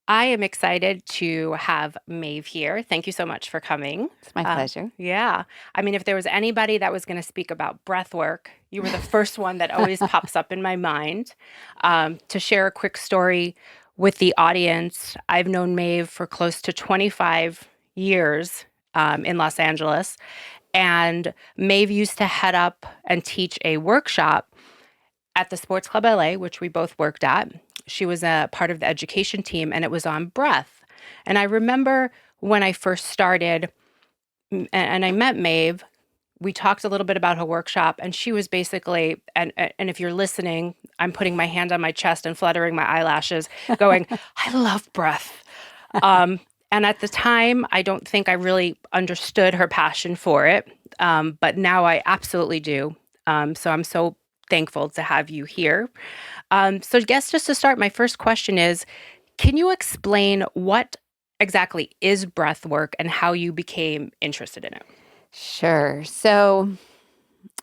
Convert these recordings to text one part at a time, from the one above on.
I am excited to have Maeve here. Thank you so much for coming. It's my pleasure. Yeah. I mean, if there was anybody that was going to speak about breath work, you were the first one that always pops up in my mind. To share a quick story with the audience, I've known Maeve for close to 25 years in Los Angeles. And Maeve used to head up and teach a workshop at the Sports Club LA, which we both worked at. She was a part of the education team, and it was on breath. And I remember when I first started and I met Maeve, we talked a little bit about her workshop, and she was basically, and if you're listening, I'm putting my hand on my chest and fluttering my eyelashes, going, I love breath. And at the time, I don't think I really understood her passion for it, but now I absolutely do. So I'm so thankful to have you here. So I guess just to start, my first question is, can you explain what exactly is breath work and how you became interested in it? Sure. So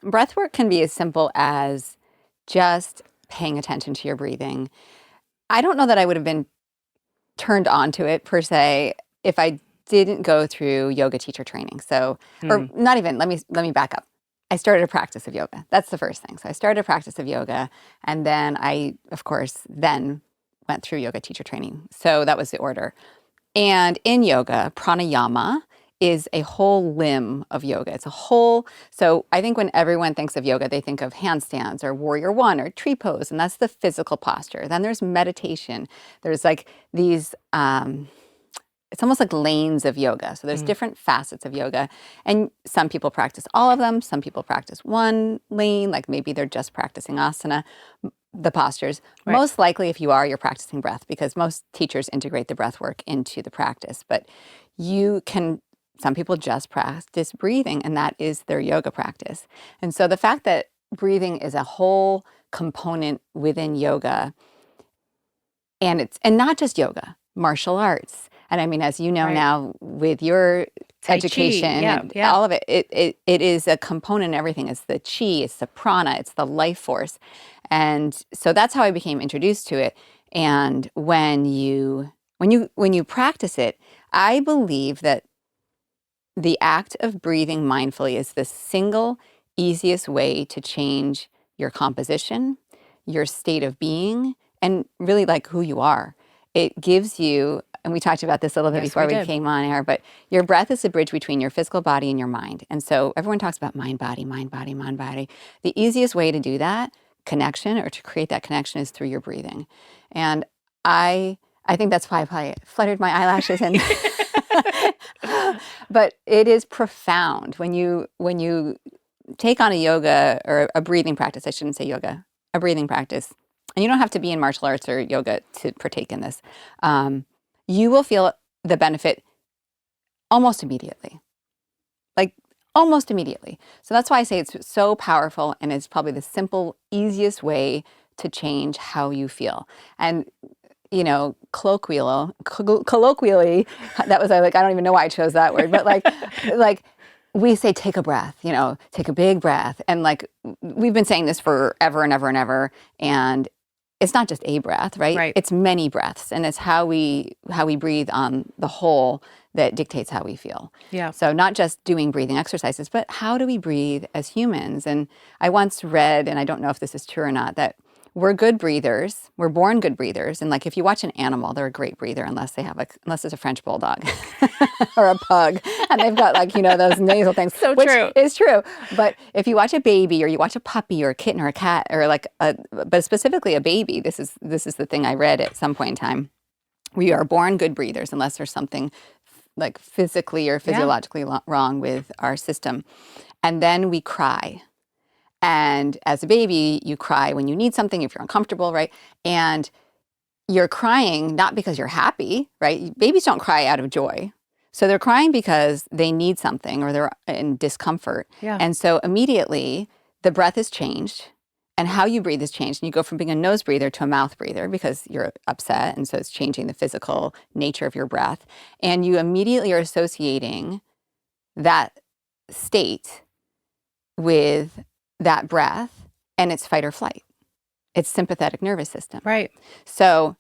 breath work can be as simple as just paying attention to your breathing. I don't know that I would have been turned on to it per se if I didn't go through yoga teacher training. So, or not even, let me back up. I started a practice of yoga. That's the first thing. So I started a practice of yoga, and then I, of course, then went through yoga teacher training. So that was the order. And in yoga, pranayama is a whole limb of yoga. It's a whole, so I think when everyone thinks of yoga, they think of handstands or warrior one or tree pose, and that's the physical posture. Then there's meditation. There's like these, it's almost like lanes of yoga. So there's different facets of yoga. And some people practice all of them. Some people practice one lane, like maybe they're just practicing asana, the postures. Right. Most likely, if you are, you're practicing breath, because most teachers integrate the breath work into the practice. But some people just practice breathing, and that is their yoga practice. And so the fact that breathing is a whole component within yoga, and not just yoga, martial arts. And I mean, as you know now, with your education and all of it, it is a component in everything. It's the chi, it's the prana, it's the life force. And so that's how I became introduced to it. And when you practice it, I believe that the act of breathing mindfully is the single easiest way to change your composition, your state of being, and really like who you are. It gives you, and we talked about this a little bit before we came on air, but your breath is the bridge between your physical body and your mind. And so everyone talks about mind, body, mind, body, mind, body. The easiest way to do that connection, or to create that connection, is through your breathing. And I think that's why I fluttered my eyelashes and but it is profound when you take on a yoga or a breathing practice. I shouldn't say yoga, a breathing practice. And you don't have to be in martial arts or yoga to partake in this. You will feel the benefit almost immediately. Like almost immediately. So that's why I say it's so powerful, and it's probably the simple, easiest way to change how you feel. And colloquially, that was like, I don't even know why I chose that word, but like we say, take a breath, take a big breath. And like, we've been saying this forever and ever and ever. And it's not just a breath, right? It's many breaths. And it's how we breathe on the whole that dictates how we feel. Yeah. So not just doing breathing exercises, but how do we breathe as humans? And I once read, and I don't know if this is true or not, that we're good breathers. We're born good breathers. And like, if you watch an animal, they're a great breather unless it's a French bulldog or a pug, and they've got like, those nasal things. So which true. is true. But if you watch a baby, or you watch a puppy or a kitten or a cat, or but specifically a baby, this is the thing I read at some point in time. We are born good breathers unless there's something like physically or physiologically wrong with our system. And then we cry. And as a baby, you cry when you need something, if you're uncomfortable, right? And you're crying not because you're happy, right? Babies don't cry out of joy. So they're crying because they need something, or they're in discomfort. Yeah. And so immediately the breath is changed, and how you breathe is changed. And you go from being a nose breather to a mouth breather because you're upset. And so it's changing the physical nature of your breath. And you immediately are associating that state with that breath, and it's fight or flight. It's sympathetic nervous system. Right. So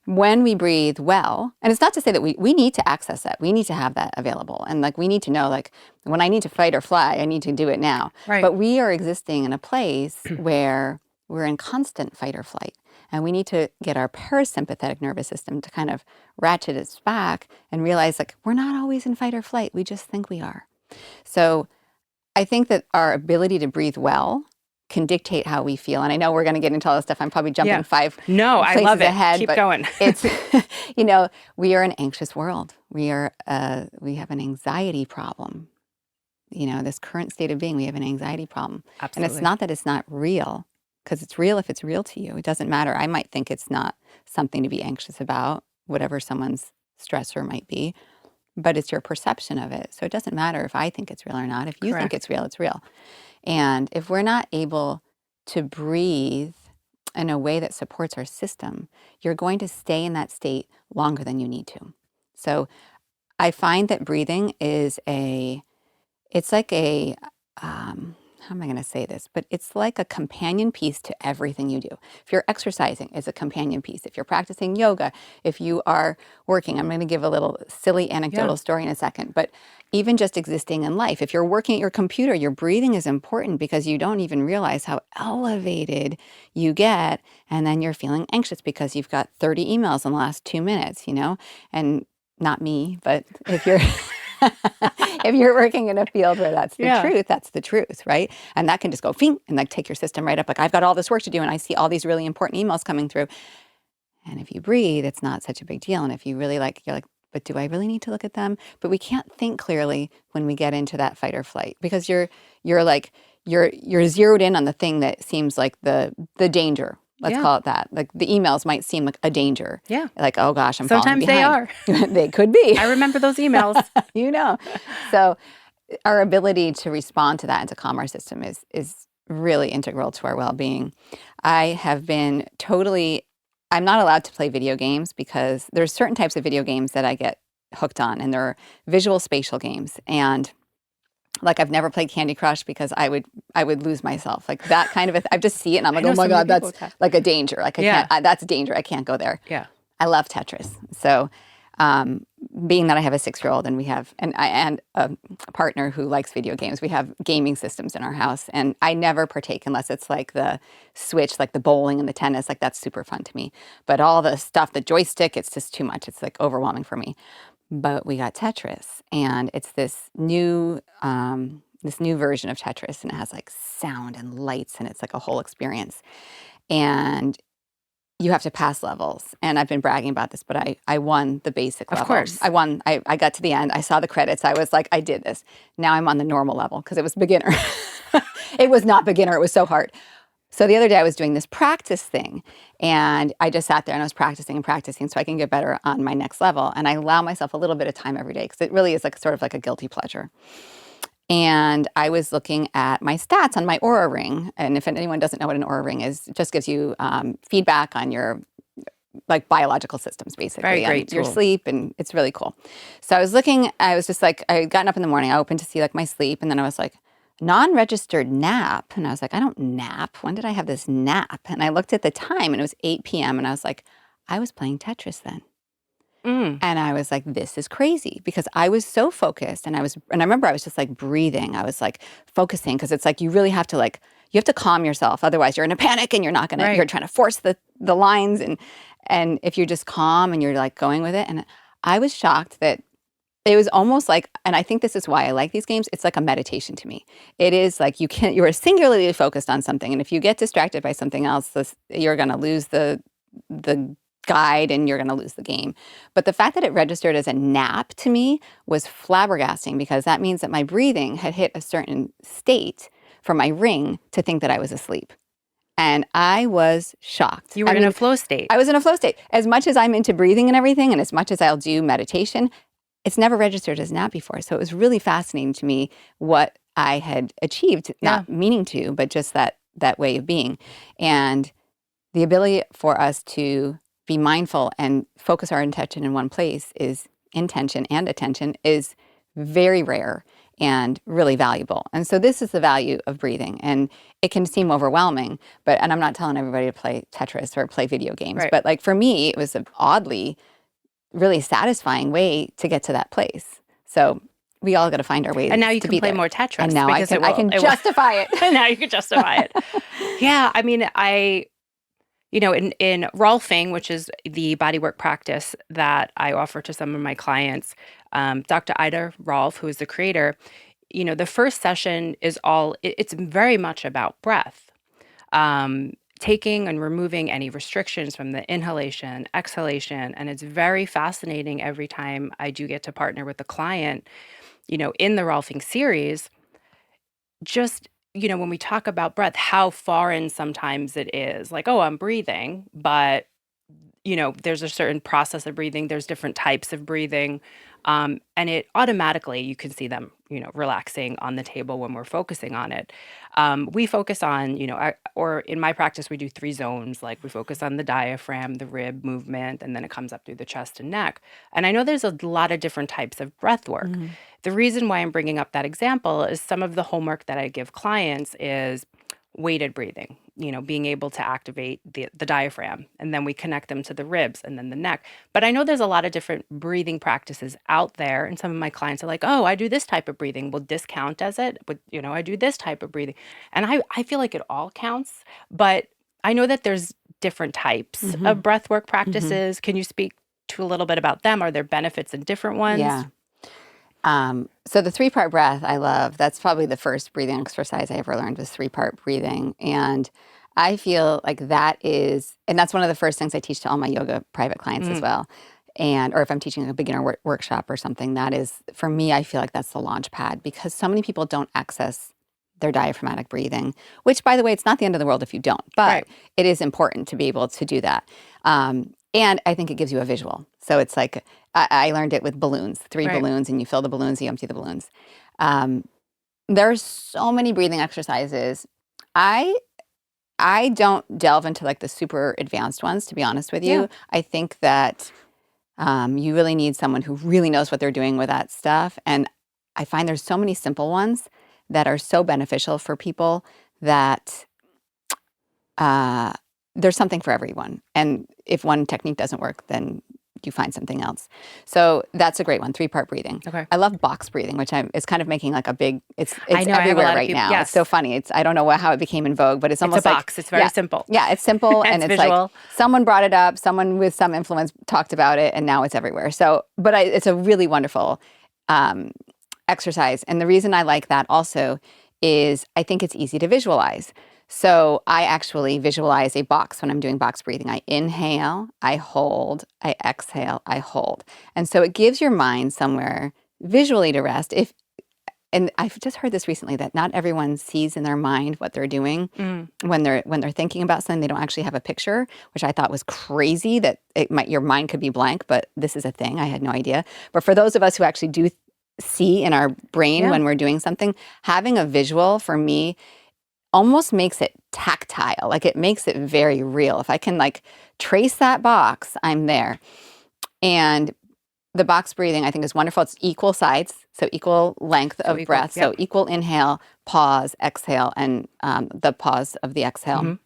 when we breathe well, and it's not to say that we need to access that. We need to have that available. And like, we need to know, like, when I need to fight or fly, I need to do it now. Right. But we are existing in a place where we're in constant fight or flight. And we need to get our parasympathetic nervous system to kind of ratchet its back and realize, like, we're not always in fight or flight. We just think we are. So I think that our ability to breathe well can dictate how we feel. And I know we're going to get into all this stuff. I'm probably jumping 5 No, I places love it. ahead. Keep but going. It's, we are an anxious world. We have an anxiety problem. This current state of being, we have an anxiety problem. Absolutely. And it's not that it's not real, because it's real if it's real to you. It doesn't matter. I might think it's not something to be anxious about, whatever someone's stressor might be, but it's your perception of it. So it doesn't matter if I think it's real or not. If you think it's real, it's real. And if we're not able to breathe in a way that supports our system, you're going to stay in that state longer than you need to. So I find that breathing is it's like how am I going to say this? But it's like a companion piece to everything you do. If you're exercising, it's a companion piece. If you're practicing yoga, if you are working, I'm going to give a little silly anecdotal story in a second, but even just existing in life, if you're working at your computer, your breathing is important because you don't even realize how elevated you get. And then you're feeling anxious because you've got 30 emails in the last 2 minutes, and not me, but if you're... if you're working in a field where that's the truth, that's the truth, right? And that can just go fing and like take your system right up. Like, I've got all this work to do and I see all these really important emails coming through. And if you breathe, it's not such a big deal. And if you really you're like, but do I really need to look at them? But we can't think clearly when we get into that fight or flight, because you're zeroed in on the thing that seems like the danger. Let's call it that. Like, the emails might seem like a danger. Yeah. Like, oh gosh, I'm falling behind. Sometimes they are. They could be. I remember those emails. So our ability to respond to that and to calm our system is really integral to our well-being. I have been I'm not allowed to play video games because there's certain types of video games that I get hooked on, and they're visual spatial games. And like, I've never played Candy Crush because I would lose myself. Like, that kind of I just see it and I'm like, oh my God, that's like a danger. Like, that's danger. I can't go there. Yeah. I love Tetris. So being that I have a 6-year-old and we have and a partner who likes video games, we have gaming systems in our house, and I never partake unless it's like the Switch, like the bowling and the tennis. Like, that's super fun to me. But all the stuff, the joystick, it's just too much. It's like overwhelming for me. But we got Tetris, and it's this new version of Tetris, and it has like sound and lights, and it's like a whole experience. And you have to pass levels. And I've been bragging about this, but I won the basic level. Of course. I won. I got to the end. I saw the credits. I was like, I did this. Now I'm on the normal level because it was beginner. It was not beginner. It was so hard. So the other day I was doing this practice thing, and I just sat there and I was practicing so I can get better on my next level. And I allow myself a little bit of time every day because it really is like sort of like a guilty pleasure. And I was looking at my stats on my Aura Ring. And if anyone doesn't know what an Aura Ring is, it just gives you feedback on your like biological systems, basically. Very great tool. Your sleep, and it's really cool. So I was just like, I had gotten up in the morning, I opened to see like my sleep, and then I was like, non-registered nap. And I was like, I don't nap. When did I have this nap? And I looked at the time and it was 8 p.m. and I was like, I was playing Tetris then. And I was like, this is crazy, because I was so focused, and I remember I was just like breathing. I was like focusing, because it's like you really have to you have to calm yourself. Otherwise you're in a panic and you're not going to, you're trying to force the lines. And if you're just calm and you're like going with it. And I was shocked that it was almost like, and I think this is why I like these games, it's like a meditation to me. It is like you're singularly focused on something. And if you get distracted by something else, you're going to lose the guide and you're going to lose the game. But the fact that it registered as a nap to me was flabbergasting, because that means that my breathing had hit a certain state for my ring to think that I was asleep. And I was shocked. You were in a flow state. I was in a flow state. As much as I'm into breathing and everything, and as much as I'll do meditation, it's never registered as nap before. So it was really fascinating to me what I had achieved, not meaning to, but just that way of being. And the ability for us to be mindful and focus our intention in one place intention and attention is very rare. and really valuable. And so this is the value of breathing. And it can seem overwhelming, and I'm not telling everybody to play Tetris or play video games, Right. but like for me, it was an oddly really satisfying way to get to that place. So we all got to find our ways. And now you to can be play there. more Tetris. And now because I can justify it. And now you can justify it. Yeah. I mean, in Rolfing, which is the bodywork practice that I offer to some of my clients, Dr. Ida Rolf, who is the creator, the first session is it's very much about breath. Taking and removing any restrictions from the inhalation, exhalation. And it's very fascinating every time I do get to partner with a client, in the Rolfing series, just, when we talk about breath, how foreign sometimes it is. Like, oh, I'm breathing, but there's a certain process of breathing. There's different types of breathing. And it automatically, you can see them, relaxing on the table when we're focusing on it. We focus on, or in my practice, we do 3 zones. Like we focus on the diaphragm, the rib movement, and then it comes up through the chest and neck. And I know there's a lot of different types of breath work. Mm-hmm. The reason why I'm bringing up that example is some of the homework that I give clients is weighted breathing, being able to activate the diaphragm, and then we connect them to the ribs and then the neck. But I know there's a lot of different breathing practices out there, and some of my clients are like, oh, I do this type of breathing. Will this count as it? But, I do this type of breathing. And I feel like it all counts, but I know that there's different types of breathwork practices. Can you speak to a little bit about them? Are there benefits in different ones? Yeah. So the 3-part breath, I love. That's probably the first breathing exercise I ever learned was 3-part breathing. And I feel like and that's one of the first things I teach to all my yoga private clients as well. Or if I'm teaching a beginner workshop or something, that is, for me, I feel like that's the launch pad because so many people don't access their diaphragmatic breathing, which, by the way, it's not the end of the world if you don't, but it is important to be able to do that. And I think it gives you a visual. So it's like, I learned it with balloons, 3 balloons, and you fill the balloons, you empty the balloons. There's so many breathing exercises. I don't delve into like the super advanced ones, to be honest with you. I think that you really need someone who really knows what they're doing with that stuff. And I find there's so many simple ones that are so beneficial for people that there's something for everyone. And if one technique doesn't work, then you find something else. So that's a great one, 3-part breathing. Okay. I love box breathing, which it's kind of making like a big, it's I know, everywhere right now. Yes. It's so funny. I don't know how it became in vogue, but it's almost a box. It's very simple. Yeah, it's simple. And it's visual. Like someone brought it up, someone with some influence talked about it, and now it's everywhere. So, but it's a really wonderful exercise. And the reason I like that also is I think it's easy to visualize. So I actually visualize a box when I'm doing box breathing. I inhale, I hold, I exhale, I hold. And so it gives your mind somewhere visually to rest. And I've just heard this recently that not everyone sees in their mind what they're doing when they're thinking about something. They don't actually have a picture, which I thought was crazy that your mind could be blank, but this is a thing. I had no idea. But for those of us who actually do see in our brain when we're doing something, having a visual for me almost makes it tactile. Like it makes it very real. If I can like trace that box, I'm there. And the box breathing I think is wonderful. It's equal sides, so equal length of breath. Yep. So equal inhale, pause, exhale, and the pause of the exhale.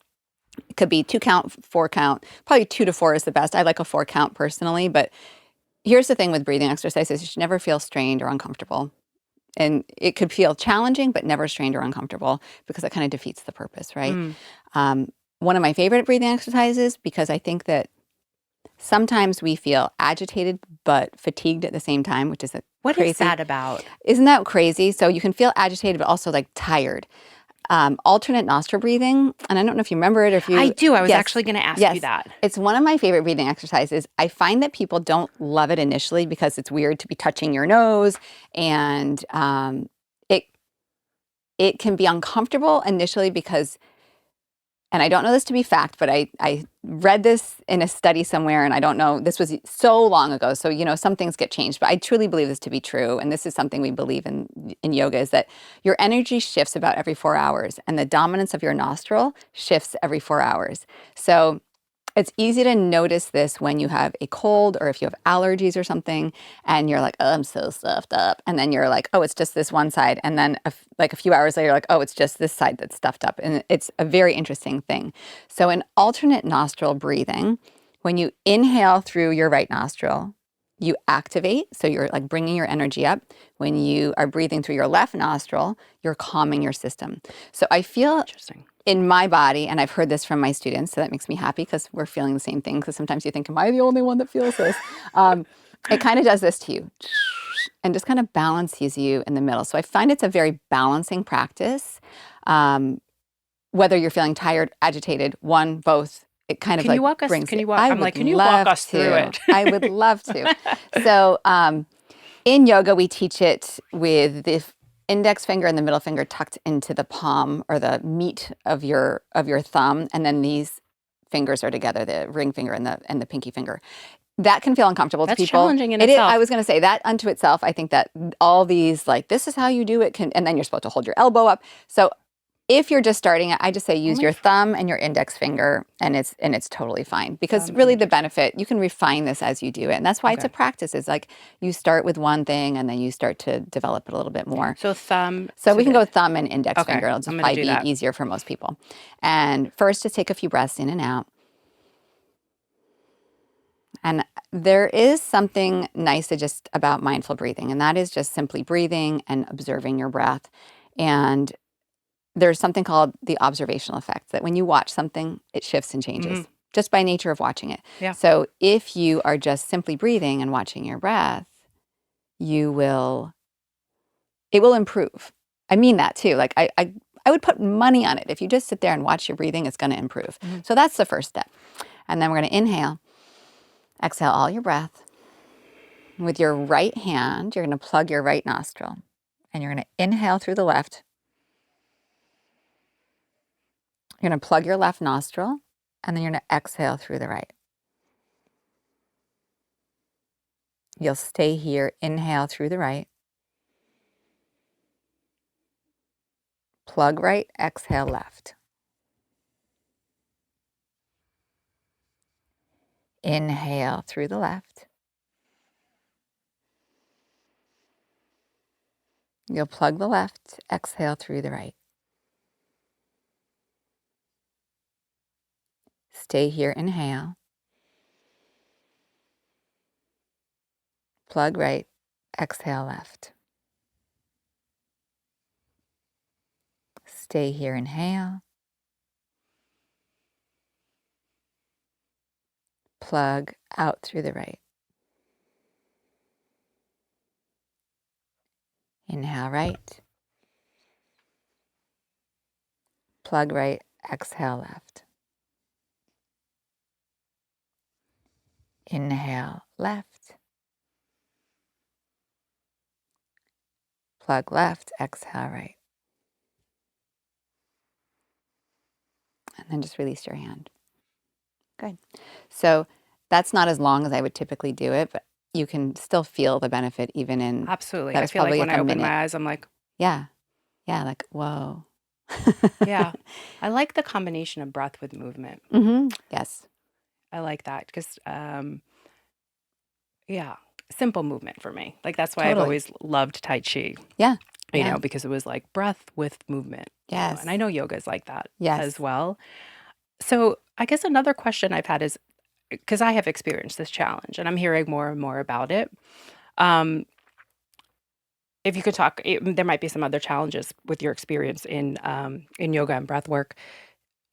It could be 2 count, 4 count. Probably 2 to 4 is the best. I like a 4 count personally, but here's the thing with breathing exercises. You should never feel strained or uncomfortable. And it could feel challenging, but never strained or uncomfortable because that kind of defeats the purpose, right? One of my favorite breathing exercises, because I think that sometimes we feel agitated but fatigued at the same time, which is What crazy. is that about? Isn't that crazy? So you can feel agitated but also like tired. Alternate nostril breathing, and I don't know if you remember it or if you... I do. I was actually going to ask you that. It's one of my favorite breathing exercises. I find that people don't love it initially because it's weird to be touching your nose, and it can be uncomfortable initially because, and I don't know this to be fact, but I read this in a study somewhere, and I don't know, this was so long ago, so some things get changed, but I truly believe this to be true, and this is something we believe in yoga, is that your energy shifts about every 4 hours, and the dominance of your nostril shifts every 4 hours. So It's easy to notice this when you have a cold or if you have allergies or something, and you're like, oh, I'm so stuffed up. And then you're like, oh, it's just this one side. And then like a few hours later, you're like, oh, it's just this side that's stuffed up. And it's a very interesting thing. So in alternate nostril breathing, when you inhale through your right nostril, you activate. So you're like bringing your energy up. When you are breathing through your left nostril, you're calming your system. So I feel Interesting. in my body, and I've heard this from my students, so that makes me happy because we're feeling the same thing. Because sometimes you think, am I the only one that feels this? It kind of does this to you and just kind of balances you in the middle. So I find it's a very balancing practice. Whether you're feeling tired, agitated, one, both, it kind of Can you like walk us? brings Can it. you walk? I I'm would like, can you walk love us through to. it? I would love to. So in yoga, we teach it with the index finger and the middle finger tucked into the palm or the meat of your thumb, and then these fingers are together, the ring finger and the pinky finger. That can feel uncomfortable to That's people. challenging in It is, itself. I was going to say that unto itself. I think that all these, like, this is how you do it, and then you're supposed to hold your elbow up. So if you're just starting, I just say use your thumb and your index finger, and it's totally fine. Because really the benefit, you can refine this as you do it. And that's why it's a practice. It's like you start with one thing and then you start to develop it a little bit more. So thumb. So we can go thumb and index Okay, finger. It'll I'm just gonna probably do be that. easier for most people. And first, just take a few breaths in and out. And there is something nice just about mindful breathing, and that is just simply breathing and observing your breath. And there's something called the observational effect, that when you watch something, it shifts and changes just by nature of watching it. Yeah. So if you are just simply breathing and watching your breath, it will improve. I mean that too. Like I would put money on it. If you just sit there and watch your breathing, it's going to improve. So that's the first step. And then we're going to inhale, exhale all your breath. With your right hand, you're going to plug your right nostril, and you're going to inhale through the left. You're going to plug your left nostril, and then you're going to exhale through the right. You'll stay here, inhale through the right. Plug right, exhale left. Inhale through the left. You'll plug the left, exhale through the right. Stay here, inhale. Plug right, exhale left. Stay here, inhale. Plug out through the right. Inhale right. Plug right, exhale left. Inhale left. Plug left, exhale right. And then just release your hand. Good. So that's not as long as I would typically do it, but you can still feel the benefit even in. Absolutely. That I was feel like probably when like I a open minute. my eyes, I'm like, Yeah. Yeah, like, whoa. yeah. I like the combination of breath with movement. Yes. I like that because, yeah, simple movement for me. Like that's why I've Totally. always loved Tai Chi. Yeah. You Yeah. know, because it was like breath with movement. You know, Yes. and I know yoga is like that Yes. as well. So I guess another question I've had is because I have experienced this challenge and I'm hearing more and more about it. Um, if you could talk, there might be some other challenges with your experience in yoga and breath work.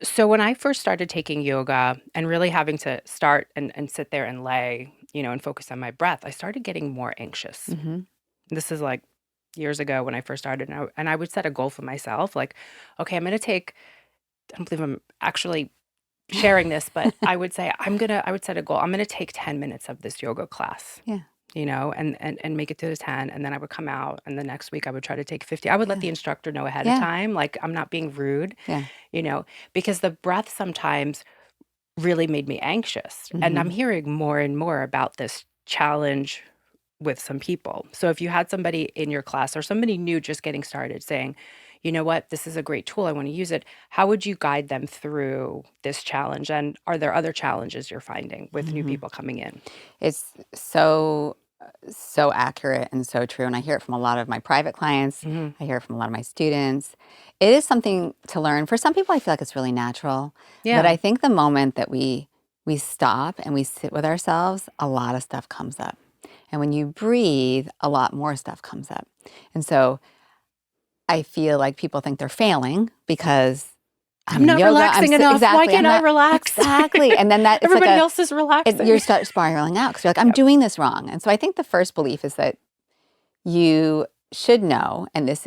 So when I first started taking yoga and really having to start and sit there and lay, you know, and focus on my breath, I started getting more anxious. This is like years ago when I first started, and I would set a goal for myself, like, okay, I'm going to take. I don't believe I'm actually sharing this, but I would say I would set a goal. I'm going to take 10 minutes of this yoga class. Yeah. You know, and make it to the 10, and then I would come out, and the next week I would try to take 50. I would let the instructor know ahead of time, like I'm not being rude, Yeah. you know, because the breath sometimes really made me anxious. And I'm hearing more and more about this challenge with some people. So if you had somebody in your class or somebody new just getting started saying, you know what, this is a great tool, I want to use it. How would you guide them through this challenge? And are there other challenges you're finding with new hmm people coming in? It's so accurate and so true. And I hear it from a lot of my private clients. Hmm. I hear it from a lot of my students. It is something to learn. For some people, I feel like it's really natural. But Yeah. I think the moment that we stop and we sit with ourselves, a lot of stuff comes up. And when you breathe, a lot more stuff comes up. And so I feel like people think they're failing because I'm I'm in not yoga. relaxing enough. Why Exactly. I'm can't I not relax? exactly. And then that it's like Everybody else is relaxing. you start spiraling out because you're like, I'm Yep. doing this wrong. And so I think the first belief is that you should know, and these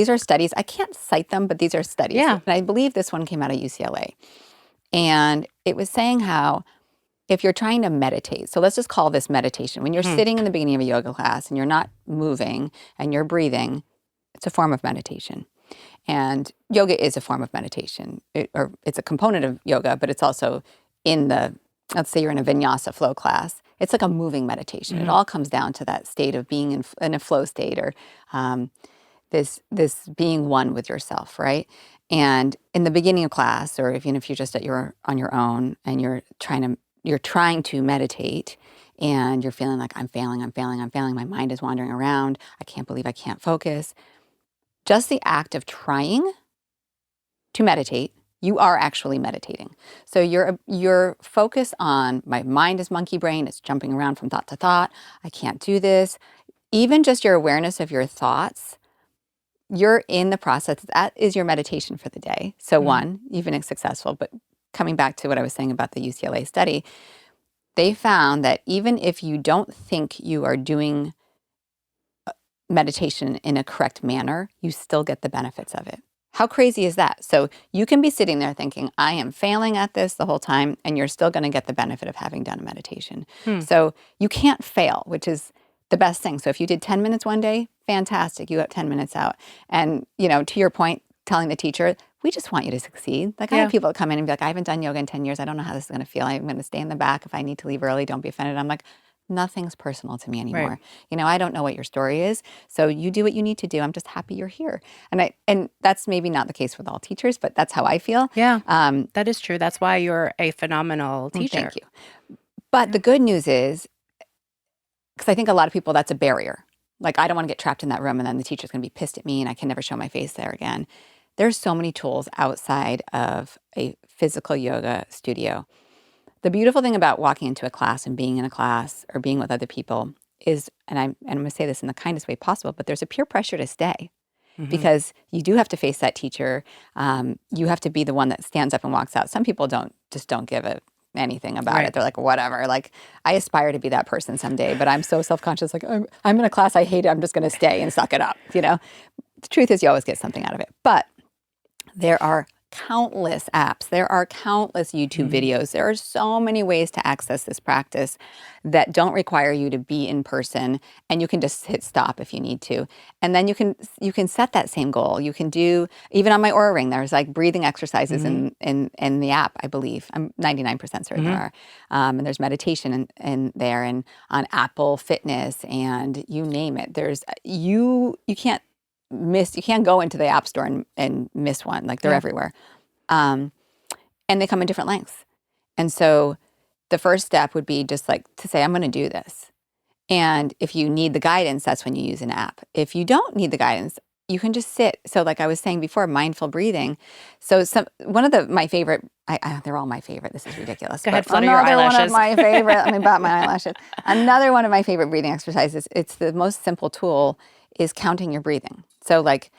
are studies. I can't cite them, but these are studies. Yeah. And I believe this one came out of UCLA. And it was saying how if you're trying to meditate, so let's just call this meditation. When you're Mhm. sitting in the beginning of a yoga class and you're not moving and you're breathing, it's a form of meditation. And yoga is a form of meditation, or it's a component of yoga, but it's also in let's say you're in a vinyasa flow class. It's like a moving meditation. It Mhm. all comes down to that state of being in a flow state, or um, this being one with yourself, right? And in the beginning of class, or even if you're just on your own and you're trying to meditate, and you're feeling like I'm failing, my mind is wandering around, I can't believe I can't focus. Just the act of trying to meditate, you are actually meditating. So your focus on my mind is monkey brain, it's jumping around from thought to thought, I can't do this. Even just your awareness of your thoughts, you're in the process. That is your meditation for the day. So Mhm. one, even if successful, but coming back to what I was saying about the UCLA study, they found that even if you don't think you are doing meditation in a correct manner, you still get the benefits of it. How crazy is that? So you can be sitting there thinking, I am failing at this the whole time, and you're still going to get the benefit of having done a meditation. Hmm. So you can't fail, which is the best thing. So if you did 10 minutes one day, fantastic, you got 10 minutes out. And, to your point, telling the teacher, we just want you to succeed. Like I have Yeah. people that come in and be like, I haven't done yoga in 10 years. I don't know how this is going to feel. I'm going to stay in the back. If I need to leave early, don't be offended. I'm like, nothing's personal to me Right. anymore. I don't know what your story is. So you do what you need to do. I'm just happy you're here. And that's maybe not the case with all teachers, but that's how I feel. Yeah. Um, That is true. That's why you're a phenomenal teacher. Thank you. But Yeah. the good news is, because I think a lot of people, that's a barrier. Like, I don't want to get trapped in that room and then the teacher's going to be pissed at me and I can never show my face there again. There's so many tools outside of a physical yoga studio. The beautiful thing about walking into a class and being in a class or being with other people is, and I'm going to say this in the kindest way possible, but there's a peer pressure to stay Mhm. because you do have to face that teacher. You have to be the one that stands up and walks out. Some people don't give anything about Right. it. They're like, whatever. Like, I aspire to be that person someday, but I'm so self-conscious. Like, I'm in a class I hate it. I'm just going to stay and suck it up. The truth is, you always get something out of it. But there are countless apps. There are countless YouTube Mhm. videos. There are so many ways to access this practice that don't require you to be in person, and you can just hit stop if you need to. And then you can set that same goal. You can do, even on my Aura Ring, there's like breathing exercises Mhm. in the app, I believe. I'm 99% certain there Mhm. are. And there's meditation in there, and on Apple Fitness, and you name it. There's you can't go into the app store and miss one. Like, they're Yeah. everywhere. Um, and they come in different lengths. And so the first step would be just like to say, I'm going to do this. And if you need the guidance, that's when you use an app. If you don't need the guidance, you can just sit. So like I was saying before, mindful breathing. So one of my favorite, they're all my favorite. This is ridiculous. Go But ahead, flutter your another one of eyelashes. my favorite, let me bat my eyelashes. Another one of my favorite breathing exercises, it's the most simple tool, is counting your breathing. So like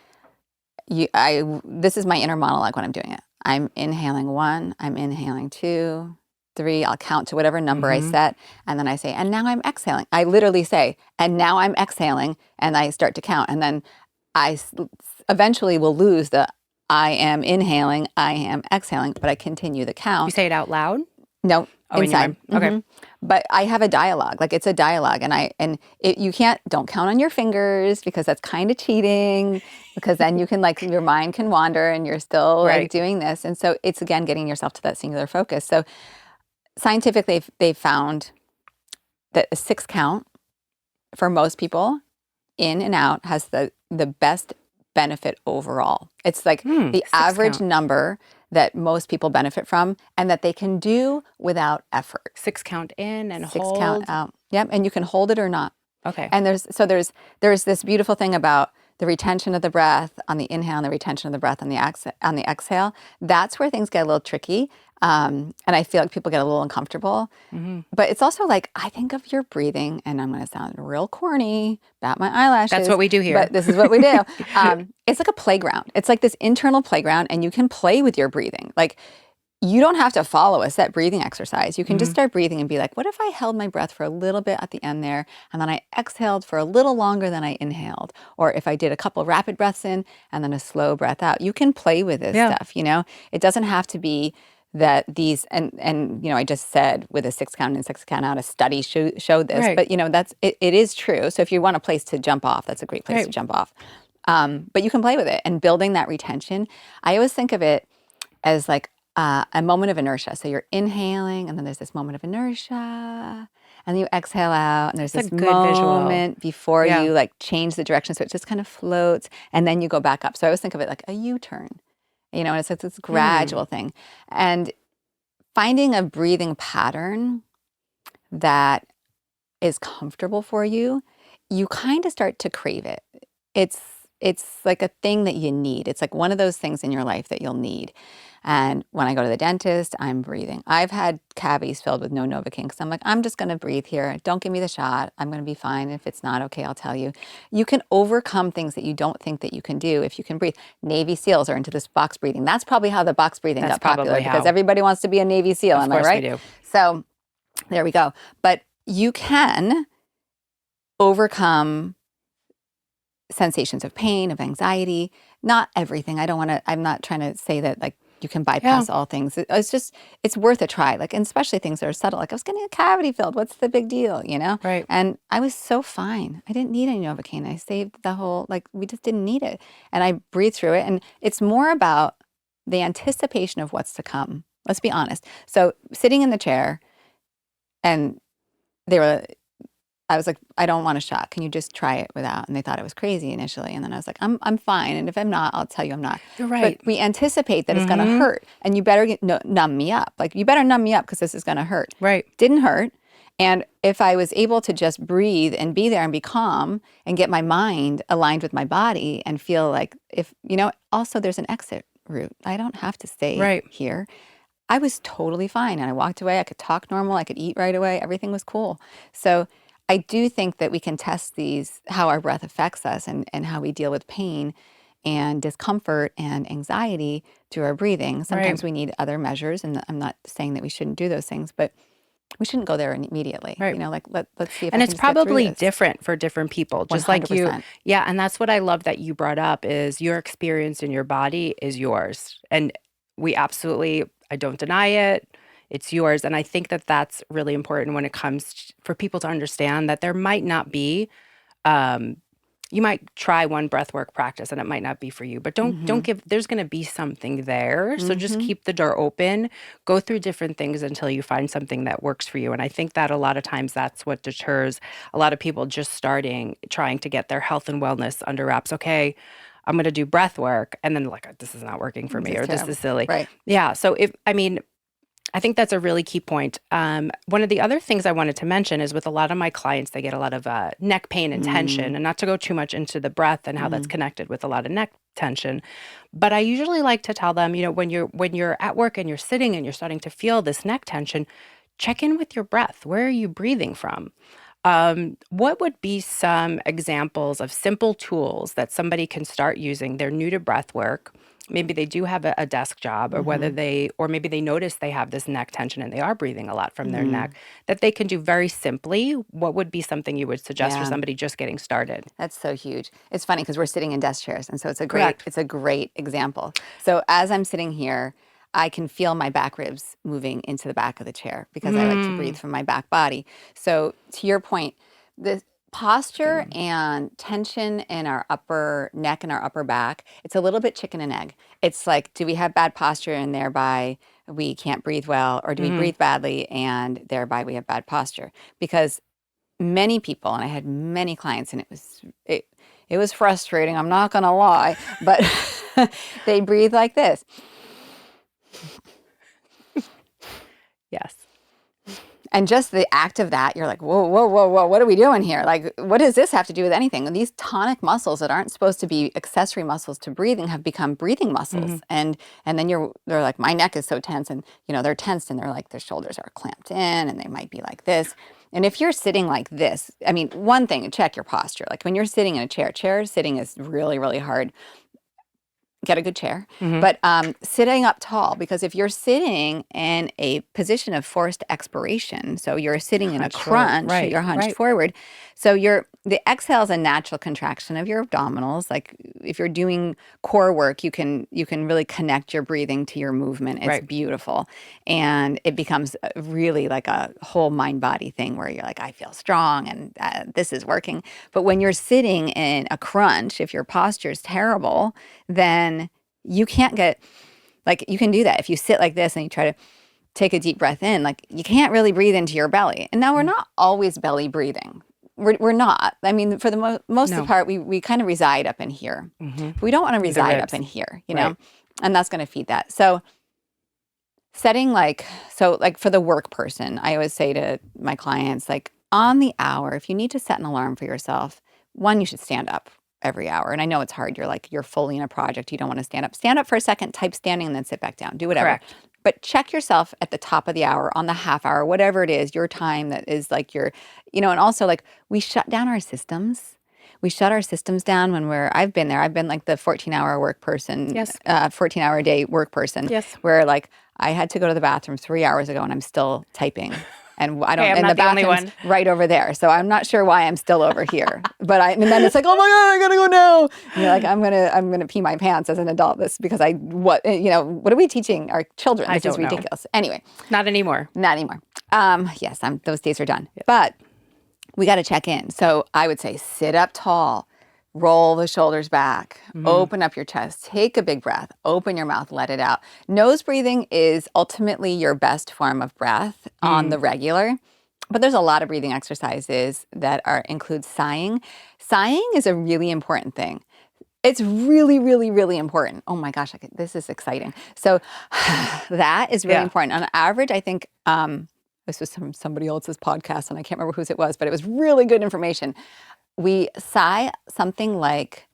this is my inner monologue when I'm doing it. I'm inhaling 1, I'm inhaling 2, 3, I'll count to whatever number I Mhm. set, and then I say, and now I'm exhaling. I literally say, and now I'm exhaling, and I start to count. And then eventually will lose the I am inhaling, I am exhaling, but I continue the You count. say it out loud? No, Oh, in your inside. mind. Okay. But I have a dialogue. Like, it's a dialogue, you don't count on your fingers because that's kind of cheating. Because then you can, like, your mind can wander and you're still like Right. doing this. And so it's, again, getting yourself to that singular focus. So scientifically, they've found that a 6 count for most people in and out has the best benefit overall. It's like the 6 average count. number that most people benefit from and that they can do without effort. 6 count in and 6 hold. count out. Yep, and you can hold it or not. Okay. And there's this beautiful thing about the retention of the breath on the inhale and the retention of the breath on the exhale. That's where things get a little tricky. And I feel like people get a little uncomfortable. Mm-hmm. But it's also like, I think of your breathing, and I'm going to sound real corny, bat my eyelashes. That's what we do here. But this is what we do. It's like a playground. It's like this internal playground, and you can play with your breathing. Like, you don't have to follow a set breathing exercise. You can just start breathing and be like, what if I held my breath for a little bit at the end there, and then I exhaled for a little longer than I inhaled? Or if I did a couple rapid breaths in and then a slow breath out. You can play with this stuff, you know? It doesn't have to be that these, and you know, I just said with a 6 count in, 6 count out, a study showed this, Right. but you know, it is true. So if you want a place to jump off, that's a great place to jump off. But you can play with it and building that retention. I always think of it as like a moment of inertia. So you're inhaling, and then there's this moment of inertia, and then you exhale out, and there's That's this a good visual. moment before Yeah. you like change the direction, so it just kind of floats, and then you go back up. So I always think of it like a U-turn, you know, and it's like this gradual thing. And finding a breathing pattern that is comfortable for you, you kind of start to crave it. It's like a thing that you need. It's like one of those things in your life that you'll need. And when I go to the dentist, I'm breathing. I've had cavities filled with no Novocaine because I'm like, I'm just going to breathe here. Don't give me the shot. I'm going to be fine. If it's not okay, I'll tell you. You can overcome things that you don't think that you can do if you can breathe. Navy SEALs are into this box breathing. That's probably how the box breathing That's got popular, probably because how. everybody wants to be a Navy SEAL. Of Am I course right? we do. So there we go. But you can overcome sensations of pain, of anxiety, not everything. I'm not trying to say that like you can bypass all things. It's worth a try. Like, and especially things that are subtle. Like I was getting a cavity filled. What's the big deal, you know? Right. And I was so fine. I didn't need any Novocaine. I saved the whole, like we just didn't need it. And I breathed through it. And it's more about the anticipation of what's to come. Let's be honest. So sitting in the chair, and I was like, I don't want a shot. Can you just try it without? And they thought it was crazy initially. And then I was like, I'm fine. And if I'm not, I'll tell you I'm not. You're right. But we anticipate that it's going to hurt, and you better numb me up. Like, you better numb me up because this is going to hurt. Right. Didn't hurt. And if I was able to just breathe and be there and be calm and get my mind aligned with my body and feel like, if, you know, also there's an exit route. I don't have to stay here. I was totally fine. And I walked away. I could talk normal. I could eat right away. Everything was cool. So I do think that we can test these, how our breath affects us and how we deal with pain and discomfort and anxiety through our breathing. Sometimes we need other measures, and I'm not saying that we shouldn't do those things, but we shouldn't go there immediately. Right. You know, like let's see if and I it's can get through probably this. different for different people. Just like you. 100%. Yeah. And that's what I love that you brought up is your experience in your body is yours. And I don't deny it. It's yours. And I think that that's really important when it comes for people to understand that there might not be, you might try one breathwork practice and it might not be for you, but don't give, there's going to be something there. So just keep the door open, go through different things until you find something that works for you. And I think that a lot of times that's what deters a lot of people just trying to get their health and wellness under wraps. Okay, I'm going to do breath work. And then like, this is not working for me, or this is silly. Right. Yeah. So I think that's a really key point. One of the other things I wanted to mention is with a lot of my clients, they get a lot of neck pain and tension, and not to go too much into the breath and how that's connected with a lot of neck tension. But I usually like to tell them, you know, when you're at work and you're sitting and you're starting to feel this neck tension, check in with your breath. Where are you breathing from? What would be some examples of simple tools that somebody can start using? They're new to breath work. Maybe they do have a desk job, or or maybe they notice they have this neck tension and they are breathing a lot from their neck, that they can do very simply. What would be something you would suggest for somebody just getting started? That's so huge. It's funny because we're sitting in desk chairs, and so it's a Correct. great example. So as I'm sitting here, I can feel my back ribs moving into the back of the chair because I like to breathe from my back body. So to your point, the posture and tension in our upper neck and our upper back, it's a little bit chicken and egg. It's like, do we have bad posture and thereby we can't breathe well, or do we breathe badly and thereby we have bad posture? Because many people, and I had many clients, and it was frustrating, I'm not going to lie, but they breathe like this. Yes. And just the act of that, you're like, whoa, whoa, whoa, whoa, what are we doing here? Like, what does this have to do with anything? And these tonic muscles that aren't supposed to be accessory muscles to breathing have become breathing muscles. And then they're like, my neck is so tense, and they're tensed, and they're like, their shoulders are clamped in, and they might be like this. And if you're sitting like this, I mean, one thing, check your posture. Like when you're sitting in a chair sitting is really, really hard. Get a good chair, but sitting up tall, because if you're sitting in a position of forced expiration, so you're sitting in a crunch, you're hunched forward, so the exhale is a natural contraction of your abdominals. Like if you're doing core work, you can really connect your breathing to your movement. It's beautiful, and it becomes really like a whole mind body thing where you're like, I feel strong, and this is working. But when you're sitting in a crunch, if your posture is terrible, then you can't get, like, you can do that. If you sit like this and you try to take a deep breath in, like, you can't really breathe into your belly. And now we're not always belly breathing. We're not. I mean, for the most of the part, we kind of reside up in here. We don't want to reside up in here, you know, and that's going to feed that. So setting like for the work person, I always say to my clients, like on the hour, if you need to set an alarm for yourself, one, you should stand up every hour. And I know it's hard. You're fully in a project. You don't want to stand up. Stand up for a second, type standing, and then sit back down. Do whatever. Correct. But check yourself at the top of the hour, on the half hour, whatever it is, your time that is like and also like we shut down our systems. We shut our systems down when I've been there. I've been like the 14-hour work person, 14-hour a day work person, where like I had to go to the bathroom 3 hours ago and I'm still typing. And I don't. I'm and not the the only bathroom's one. right over there, so I'm not sure why I'm still over here. And then it's like, oh my god, I gotta go now. And you're like, I'm gonna pee my pants as an adult. This because what are we teaching our children? This is ridiculous. Anyway, not anymore. Not anymore. Yes, those days are done. Yes. But we got to check in. So I would say, sit up tall. Roll the shoulders back, open up your chest, take a big breath, open your mouth, let it out. Nose breathing is ultimately your best form of breath on the regular, but there's a lot of breathing exercises that include sighing. Sighing is a really important thing. It's really, really, really important. Oh my gosh, this is exciting. So that is really important. On average, I think, this was from somebody else's podcast and I can't remember whose it was, but it was really good information. We sigh something like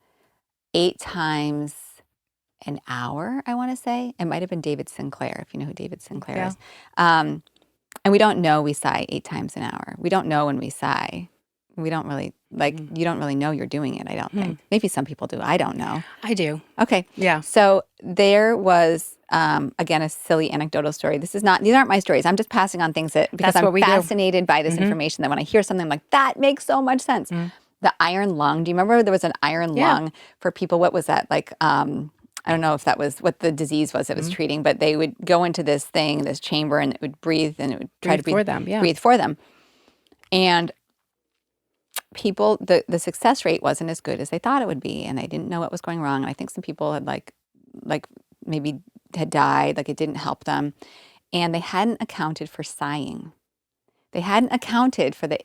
8 times an hour, I want to say. It might have been David Sinclair, if you know who David Sinclair is. And we don't know we sigh 8 times an hour. We don't know when we sigh. We don't really, you don't really know you're doing it, I don't think. Maybe some people do. I don't know. I do. Okay. Yeah. So there was, again, a silly anecdotal story. These aren't my stories. I'm just passing on things because I'm fascinated by this information, that when I hear something like that makes so much sense. The iron lung. Do you remember there was an iron lung for people? What was that? Like, I don't know if that was what the disease was it was treating, but they would go into this chamber, and it would breathe, and it would try to breathe for them. And people, the success rate wasn't as good as they thought it would be, and they didn't know what was going wrong. And I think some people had like maybe had died, like it didn't help them, and they hadn't accounted for sighing. They hadn't accounted for the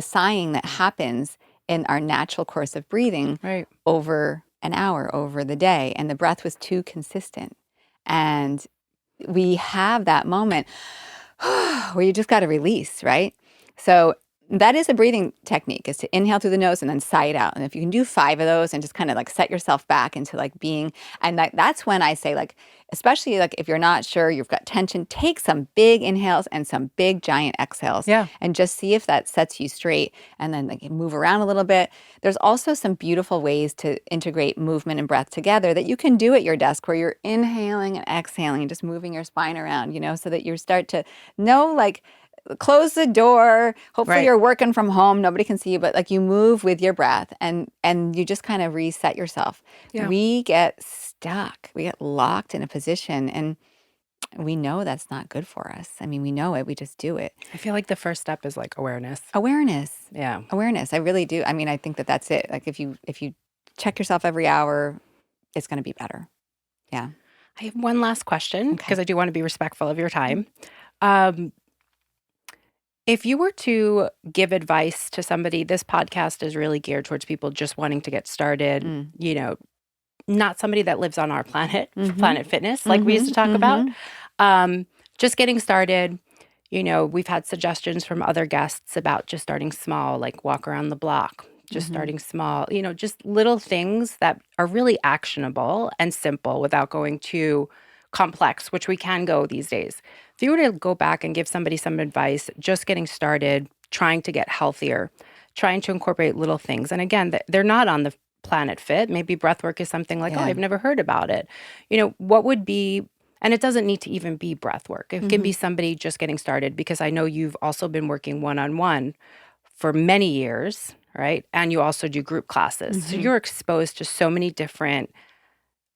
sighing that happens in our natural course of breathing over an hour, over the day, and the breath was too consistent. And we have that moment where you just got to release, right? So that is a breathing technique, is to inhale through the nose and then sigh it out. And if you can do 5 of those and just kind of like set yourself back into like being, and that's when I say, like, especially like if you're not sure, you've got tension, take some big inhales and some big giant exhales. And just see if that sets you straight, and then like move around a little bit. There's also some beautiful ways to integrate movement and breath together that you can do at your desk, where you're inhaling and exhaling and just moving your spine around, so that you start to know, like, close the door. Hopefully you're working from home. Nobody can see you, but like you move with your breath, and you just kind of reset yourself. We get stuck. We get locked in a position, and we know that's not good for us. I mean, we know it. We just do it. I feel like the first step is like awareness. Yeah. Awareness. I really do. I mean, I think that's it. Like if you check yourself every hour, it's going to be better. Yeah. I have one last question, because I do want to be respectful of your time. If you were to give advice to somebody, this podcast is really geared towards people just wanting to get started, Mm. Not somebody that lives on our planet, Mm-hmm. Planet Fitness, like we used to talk about. Just getting started. We've had suggestions from other guests about just starting small, like walk around the block, just starting small, just little things that are really actionable and simple without going too complex, which we can go these days. If you were to go back and give somebody some advice, just getting started, trying to get healthier, trying to incorporate little things. And again, they're not on the Planet Fit. Maybe breathwork is something like, oh, Yeah. I've never heard about it. What would be, and it doesn't need to even be breathwork. It can be somebody just getting started, because I know you've also been working one-on-one for many years, right? And you also do group classes. So you're exposed to so many different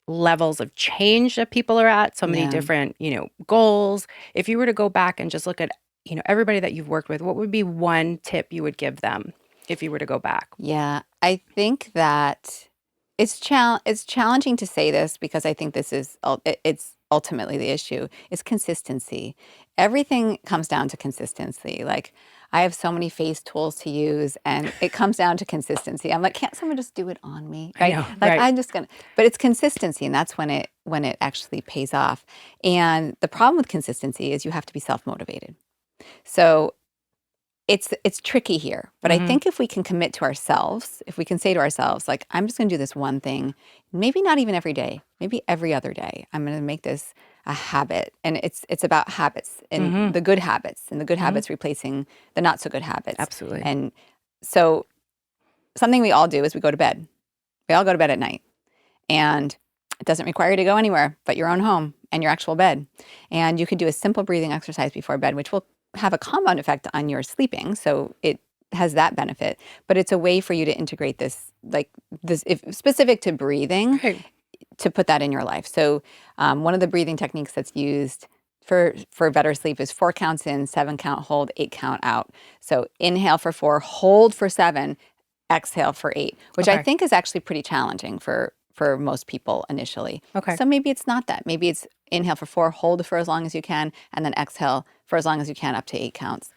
levels of change that people are at, so many Yeah. different, goals. If you were to go back and just look at, everybody that you've worked with, what would be one tip you would give them if you were to go back? Yeah, I think that it's challenging to say this, because I think this is it's ultimately the issue is consistency. Everything comes down to consistency. Like, I have so many face tools to use, and it comes down to consistency. I'm like, can't someone just do it on me? I Right? know, Like, right. I'm just gonna, but it's consistency, and that's when it actually pays off. And the problem with consistency is you have to be self-motivated. So it's tricky here, but I think if we can commit to ourselves, if we can say to ourselves, like, I'm just going to do this one thing, maybe not even every day, maybe every other day, I'm going to make this a habit. And it's about habits, and the good habits, and the good habits replacing the not so good habits. Absolutely. And so something we all do is we go to bed. We all go to bed at night, and it doesn't require you to go anywhere but your own home and your actual bed. And you can do a simple breathing exercise before bed, which will have a compound effect on your sleeping. So it has that benefit, but it's a way for you to integrate this, if specific to breathing, Right. to put that in your life. So one of the breathing techniques that's used for better sleep is 4 counts in, 7 count hold, 8 count out. So inhale for 4, hold for 7, exhale for 8, which I Okay. think is actually pretty challenging for most people initially. Okay. So maybe it's not that. Maybe it's inhale for 4, hold for as long as you can, and then exhale for as long as you can, up to 8 counts.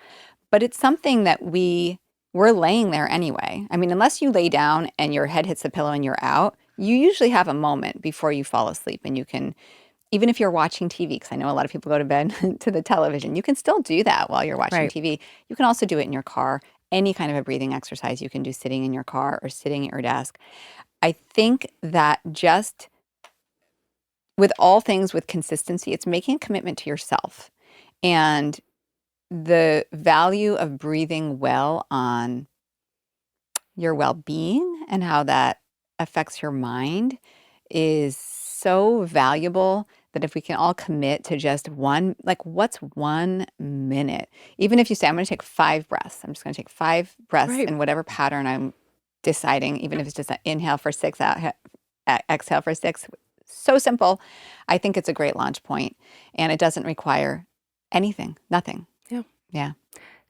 But it's something that we're laying there anyway. I mean, unless you lay down and your head hits the pillow and you're out, you usually have a moment before you fall asleep, and you can, even if you're watching TV, because I know a lot of people go to bed to the television, you can still do that while you're watching Right. TV. You can also do it in your car. Any kind of a breathing exercise you can do sitting in your car or sitting at your desk. I think that just with all things with consistency, it's making a commitment to yourself, and the value of breathing well on your well-being and how that affects your mind is so valuable, that if we can all commit to just what's 1 minute? Even if you say, I'm going to take 5 breaths, I'm just going to take 5 breaths Right. in whatever pattern I'm deciding, even if it's just an inhale for 6, out, exhale for 6. So simple. I think it's a great launch point, and it doesn't require anything, nothing. Yeah. Yeah.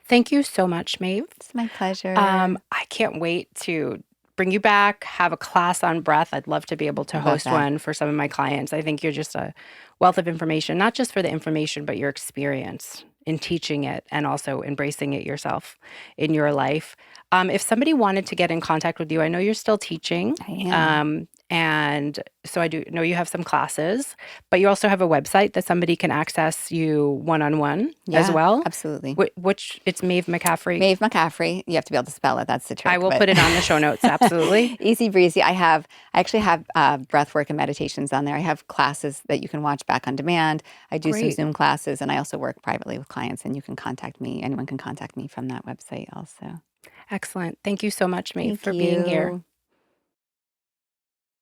Thank you so much, Maeve. It's my pleasure. I can't wait to bring you back, have a class on breath. I'd love to be able to Love host that. one for some of my clients. I think you're just a wealth of information, not just for the information, but your experience in teaching it and also embracing it yourself in your life. If somebody wanted to get in contact with you, I know you're still teaching. I am. And so I do know you have some classes, but you also have a website that somebody can access you one-on-one as Yeah, well. absolutely. Which it's Maeve McCaffrey. Maeve McCaffrey. You have to be able to spell it. That's the trick. I will but- put it on the show notes. Absolutely. Easy breezy. I actually have breath work and meditations on there. I have classes that you can watch back on demand. I do some Great. Zoom classes, and I also work privately with clients, and you can contact me. Anyone can contact me from that website also. Excellent. Thank you so much, Maeve, Thank for being here. you.